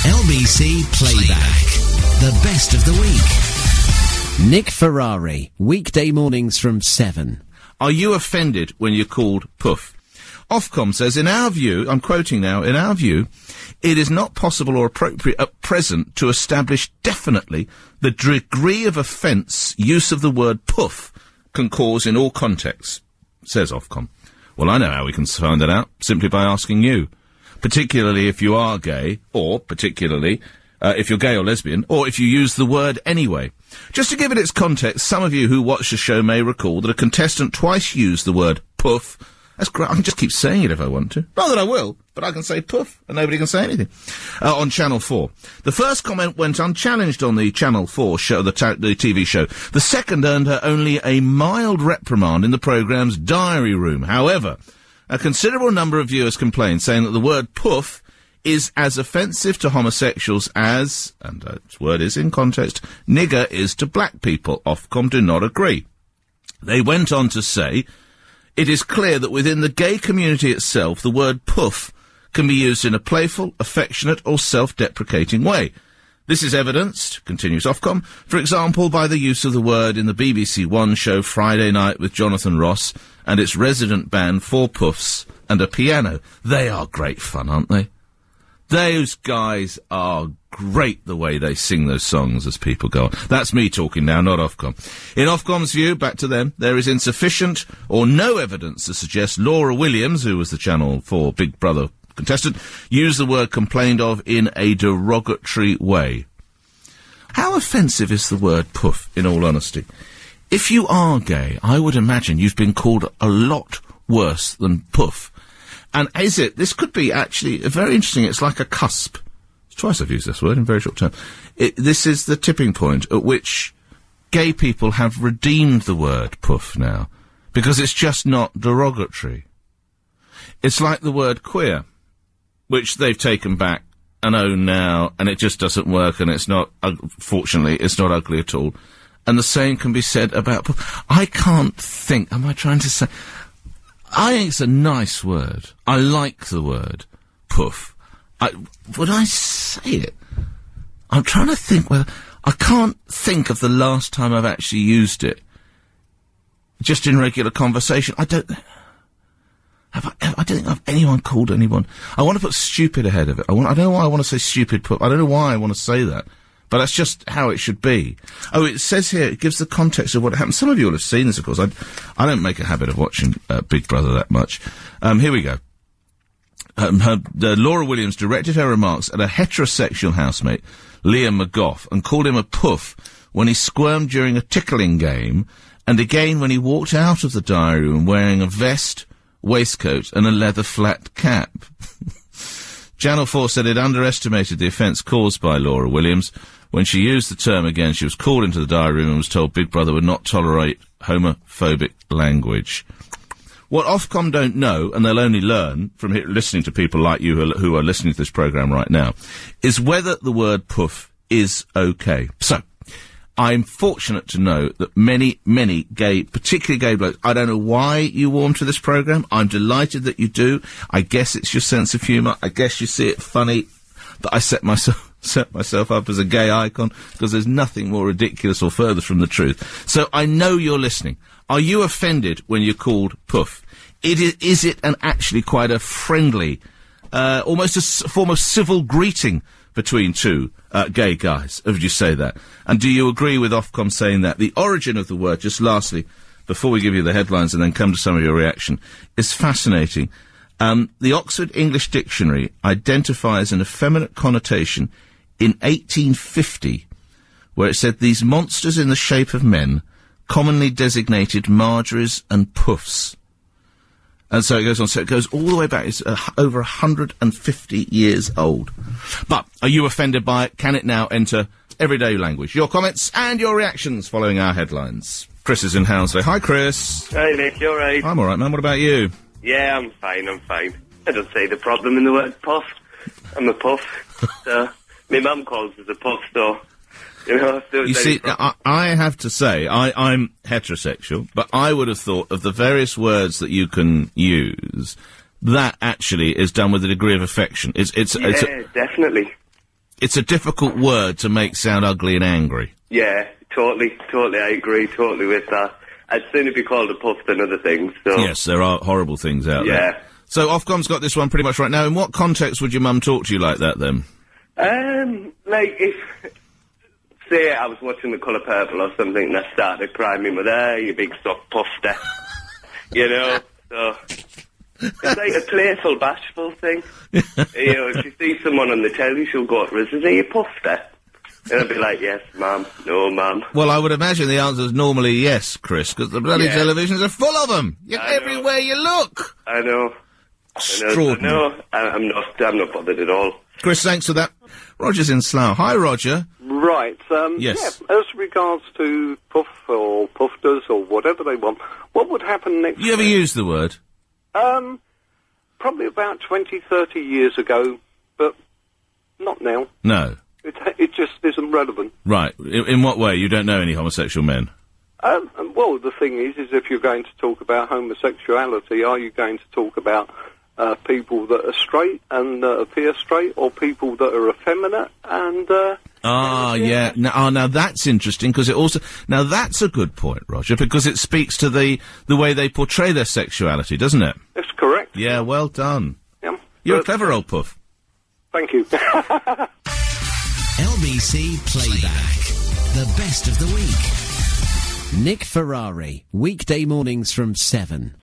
LBC Playback. The best of the week. Nick Ferrari. Weekday mornings from 7. Are you offended when you're called Poof? Ofcom says, in our view, I'm quoting now, in our view, it is not possible or appropriate at present to establish definitely the degree of offence use of the word poof can cause in all contexts, says Ofcom. Well, I know how we can find that out, simply by asking you. Particularly if you are gay, or particularly if you're gay or lesbian, or if you use the word anyway. Just to give it its context, some of you who watch the show may recall that a contestant twice used the word poof. That's great. I can just keep saying it if I want to. Not that I will, but I can say poof, and nobody can say anything. On Channel 4. The first comment went unchallenged on the Channel 4 show, the TV show. The second earned her only a mild reprimand in the programme's diary room. However, a considerable number of viewers complained, saying that the word poof is as offensive to homosexuals as, and this word is in context, nigger is to black people. Ofcom do not agree. They went on to say, it is clear that within the gay community itself, the word poof can be used in a playful, affectionate, or self-deprecating way. This is evidenced, continues Ofcom, for example, by the use of the word in the BBC One show Friday Night with Jonathan Ross and its resident band Four Poofs and a piano. They are great fun, aren't they? Those guys are great the way they sing those songs as people go on. That's me talking now, not Ofcom. In Ofcom's view, back to them, there is insufficient or no evidence to suggest Laura Wiliams, who was the Channel 4 Big Brother contestant, used the word complained of in a derogatory way. How offensive is the word poof, in all honesty? If you are gay, I would imagine you've been called a lot worse than poof. And is it, this could be actually very interesting, it's like a cusp. It's twice I've used this word in very short term. This is the tipping point at which gay people have redeemed the word poof now, because it's just not derogatory. It's like the word queer, which they've taken back and own now, and it just doesn't work, and it's not, fortunately, it's not ugly at all. And the same can be said about poof. I can't think, am I trying to say... I think it's a nice word. I like the word poof. Would I say it? I'm trying to think whether... I can't think of the last time I've actually used it. Just in regular conversation. I don't think I've anyone called anyone. I want to put stupid ahead of it. I don't know why I want to say stupid poof. I don't know why I want to say that. But that's just how it should be. Oh, it says here, it gives the context of what happened. Some of you will have seen this, of course. I don't make a habit of watching Big Brother that much. Here we go. Laura Wiliams directed her remarks at a heterosexual housemate, Liam McGough, and called him a poof when he squirmed during a tickling game, and again when he walked out of the diary room wearing a vest, waistcoat, and a leather flat cap. Channel 4 said it underestimated the offence caused by Laura Wiliams. When she used the term again, she was called into the diary room and was told Big Brother would not tolerate homophobic language. What Ofcom don't know, and they'll only learn from listening to people like you who are listening to this programme right now, is whether the word poof is okay. So, I'm fortunate to know that many, many gay, particularly gay blokes, I don't know why you warm to this programme. I'm delighted that you do. I guess it's your sense of humour. I guess you see it funny that I set myself up as a gay icon, because there's nothing more ridiculous or further from the truth. So I know you're listening. Are you offended when you're called poof? Is it actually quite a friendly, almost a form of civil greeting between two gay guys? Would you say that? And do you agree with Ofcom saying that? The origin of the word, just lastly, before we give you the headlines and then come to some of your reaction, is fascinating. The Oxford English Dictionary identifies an effeminate connotation in 1850, where it said these monsters in the shape of men commonly designated Marjories and Poofs. And so it goes on. So it goes all the way back. It's over 150 years old. But are you offended by it? Can it now enter everyday language? Your comments and your reactions following our headlines. Chris is in Hounslow. Hi, Chris. Hey, Nick, you all right? I'm all right, man. What about you? Yeah, I'm fine. I don't see the problem in the word puff. I'm a puff. So, my mum calls us a puff, so... You see, I have to say, I'm heterosexual, but I would have thought of the various words that you can use, that actually is done with a degree of affection. It's definitely. it's a difficult word to make sound ugly and angry. Yeah, totally, I agree totally with that. I'd sooner be called a puff than other things, so... Yes, there are horrible things out there. Yeah. So Ofcom's got this one pretty much right now. In what context would your mum talk to you like that, then? Like, if... Say I was watching The Colour Purple or something and I started crying, my mother, you big sock puff there. You know, so... It's like a playful, bashful thing. You know, if you see someone on the telly, she'll go, is you puff there? And I'd be like, yes, ma'am, no, ma'am. Well, I would imagine the answer is normally yes, Chris, because the bloody televisions are full of them. You're everywhere you look. I know. Extraordinary. No, I'm not bothered at all. Chris, thanks for that. Roger's in Slough. Hi, Roger. Right, yes. Yeah, as regards to puff or pufters or whatever they want, what would happen next? You ever use the word? Probably about 20, 30 years ago, but not now. No. It just isn't relevant. Right. In what way? You don't know any homosexual men? Well, the thing is if you're going to talk about homosexuality, are you going to talk about people that are straight and appear straight, or people that are effeminate and... yeah. Now that's interesting, because it also... Now that's a good point, Roger, because it speaks to the way they portray their sexuality, doesn't it? That's correct. Yeah, well done. Yeah. You're a clever old puff. Thank you. LBC Playback. The best of the week. Nick Ferrari. Weekday mornings from 7.